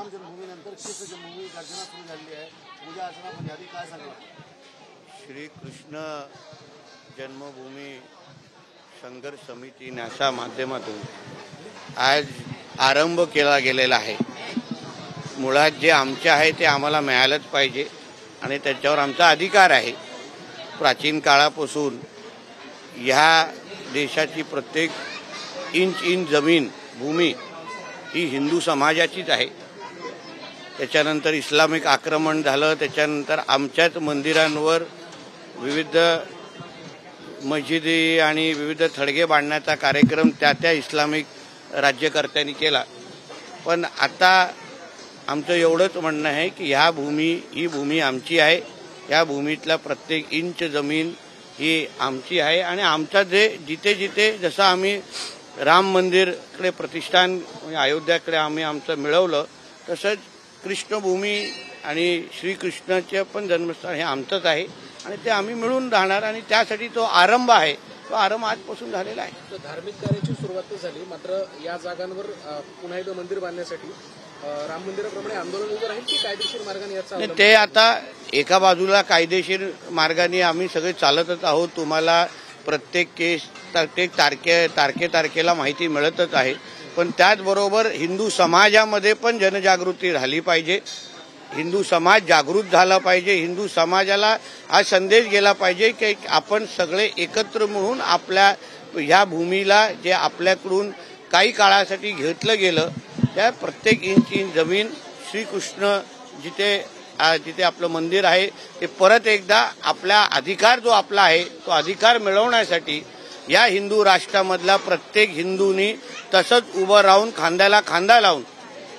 राम जन्मभूमीनंतर कृष्ण जन्मभूमी गर्जना सुरू झाली आहे. पूजा अर्चनामध्ये आधी काय सांगणार? श्री कृष्ण जन्मभूमी संघर्ष समिती न्यासा माध्यमातून आज आरंभ केला गेलेला आहे. मुळात जे आमचे आहे ते आम्हाला मिळालंच पाहिजे आणि त्याच्यावर आमचा अधिकार आहे. प्राचीन काळापासून ह्या देशाची प्रत्येक इंच जमीन भूमी ही हिंदू समाजाचीच आहे. त्याच्यानंतर इस्लामिक आक्रमण झालं, त्याच्यानंतर आमच्याच मंदिरांवर विविध मस्जिदी आणि विविध थडगे बांधण्याचा कार्यक्रम त्या इस्लामिक राज्यकर्त्यांनी केला. पण आता आमचं एवढंच म्हणणं आहे की ही भूमी आमची आहे. या भूमीतला प्रत्येक इंच जमीन ही आमची आहे आणि आमचा जिथे जसं आम्ही राम मंदिरकडे प्रतिष्ठान अयोध्याकडे आम्ही आमचं मिळवलं, तसंच कृष्णभूमी आणि श्रीकृष्णाचे पण जन्मस्थान हे आमचंच आहे आणि ते आम्ही मिळून राहणार आणि त्यासाठी तो आरंभ आहे. तो आरंभ आजपासून झालेला आहे. तर धार्मिक कार्याची सुरुवात झाली, मात्र या जागांवर पुन्हा एकदा मंदिर बांधण्यासाठी राम मंदिराप्रमाणे आंदोलन उभं राहील की कायदेशीर मार्गाने याचा ते आता एका बाजूला कायदेशीर मार्गाने आम्ही सगळे चालतच आहोत. तुम्हाला प्रत्येक तारखेला माहिती मिळतच आहे. पण त्याचबरोबर हिंदू समाजामध्ये पण जनजागृती झाली पाहिजे. हिंदू समाज जागृत झाला पाहिजे. हिंदू समाजाला हा संदेश गेला पाहिजे की आपण सगळे एकत्र म्हणून आपल्या ह्या भूमीला जे आपल्याकडून काही काळासाठी घेतलं गेलं त्या प्रत्येक इंच जमीन श्रीकृष्ण जिथे आपलं मंदिर आहे ते परत एकदा आपला अधिकार जो आपला आहे तो अधिकार मिळवण्यासाठी या हिंदू राष्ट्रामधला प्रत्येक हिंदूंनी तसंच उभं राहून खांद्याला खांदा लावून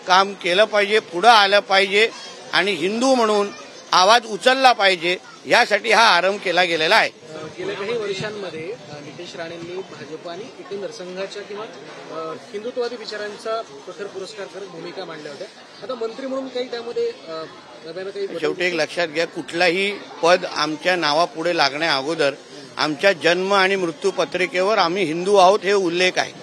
काम केलं पाहिजे, पुढं आलं पाहिजे आणि हिंदू म्हणून आवाज उचलला पाहिजे. यासाठी हा आरंभ केला गेलेला आहे. गेल्या काही वर्षांमध्ये नितेश राणेंनी भाजप आणि एकंदर संघाच्या किंवा हिंदुत्ववादी विचारांचा प्रखर पुरस्कार करत भूमिका मांडल्या होत्या. आता मंत्री म्हणून काही त्यामध्ये शेवटी एक लक्षात घ्या, कुठलाही पद आमच्या नावापुढे लागण्या अगोदर आमच्या जन्म आणि मृत्यू पत्रिकेवर आम्ही हिंदू आहोत हे उल्लेख आहे.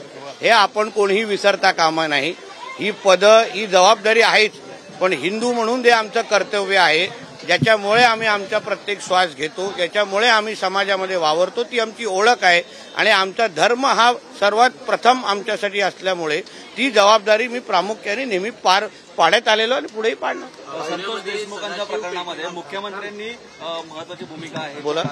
हे आपण कोणीही विसरता कामा नाही. ही पदं ही जबाबदारी आहेच, पण हिंदू म्हणून ते आमचं कर्तव्य आहे. ज्याच्यामुळे आम्ही आमचा प्रत्येक श्वास घेतो, ज्याच्यामुळे आम्ही समाजामध्ये वावरतो, ती आमची ओळख आहे आणि आमचा धर्म हा सर्वात प्रथम आमच्यासाठी असल्यामुळे ती जबाबदारी मी प्रामुख्याने नेहमी पार पाडत आलेलो आणि पुढेही पाडणार. संतोष देशमुखांच्या प्रकरणामध्ये मुख्यमंत्र्यांनी महत्वाची भूमिका आहे. बोला.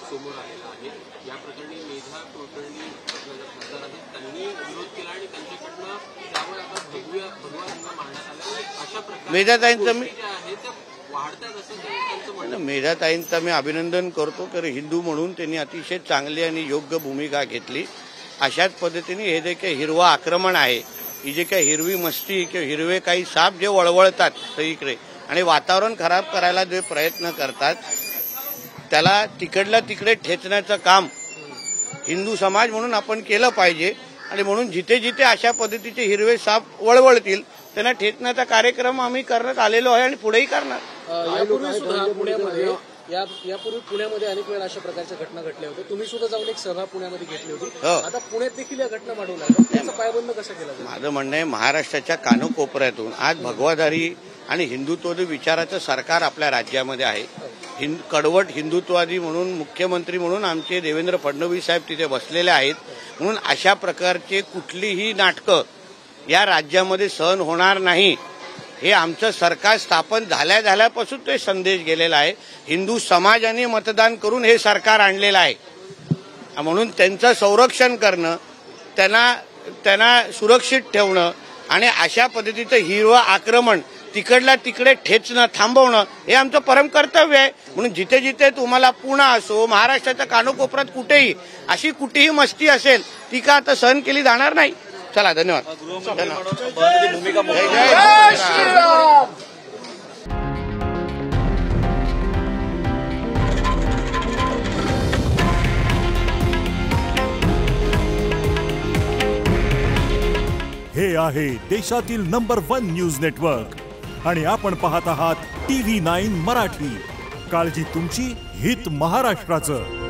समोर आलेला आहे. या प्रकरणी मेधा कुलकर्णी खासदार आहेत, त्यांनी विरोध केला आणि त्यांच्याकडनं त्यावर आता भगवा रंग मारण्यात आला. अशा प्रकारे मेधाताईंचं मी वाढतात असं त्यांचं म्हणणं. मेधाताईंचं मी अभिनंदन करतो, कारण हिंदू म्हणून त्यांनी अतिशय चांगली आणि योग्य भूमिका घेतली. अशाच पद्धतीने हे जे काही हिरवं आक्रमण आहे, ही जे काही हिरवी मस्ती किंवा हिरवे काही साप जे वळवळतात सगळीकडे आणि वातावरण खराब करायला जे प्रयत्न करतात त्याला तिकडल्या तिकडे ठेचण्याचं काम हिंदू समाज म्हणून आपण केलं पाहिजे. आणि म्हणून जिथे अशा पद्धतीचे हिरवे साप वळवळतील त्यांना ठेचण्याचा कार्यक्रम आम्ही करण्यात आलेलो आहे आणि पुढेही करणार. यापूर्वी पुण्यामध्ये अनेक वेळा अशा प्रकारच्या घटना घडल्या होत्या. तुम्ही सुद्धा जाऊन एक सभा पुण्यामध्ये घेतली होती. आता पुण्यात देखील या घटना वाढवल्या, त्याचा पायबंद कसा केला जाईल? माझं म्हणणं आहे, महाराष्ट्राच्या कानकोपऱ्यातून आज भगवाधारी आणि हिंदुत्ववादी विचाराचं सरकार आपल्या राज्यामध्ये आहे. कडवट हिंदुत्ववादी म्हणून मुख्यमंत्री म्हणून आमचे देवेंद्र फडणवीस साहेब तिथे बसलेले आहेत. म्हणून अशा प्रकारचे कुठलीही नाटकं या राज्यामध्ये सहन होणार नाही. हे आमचं सरकार स्थापन झाल्यापासून ते संदेश गेलेला आहे. हिंदू समाजाने मतदान करून हे सरकार आणलेलं आहे. म्हणून त्यांचं संरक्षण करणं, त्यांना सुरक्षित ठेवणं आणि अशा पद्धतीचं हिरवं आक्रमण तिकडल्या तिकडे ठेचणं थांबवणं हे आमचं परम कर्तव्य आहे. म्हणून जिथे तुम्हाला पुणे असो, महाराष्ट्राच्या कानकोपऱ्यात कुठेही अशी कुठेही मस्ती असेल ती का आता सहन केली जाणार नाही. चला, धन्यवाद. हे आहे देशातील नंबर 1 न्यूज नेटवर्क आणि आपण पाहत आहात TV9 मराठी. काळजी तुमची, हित महाराष्ट्राचं.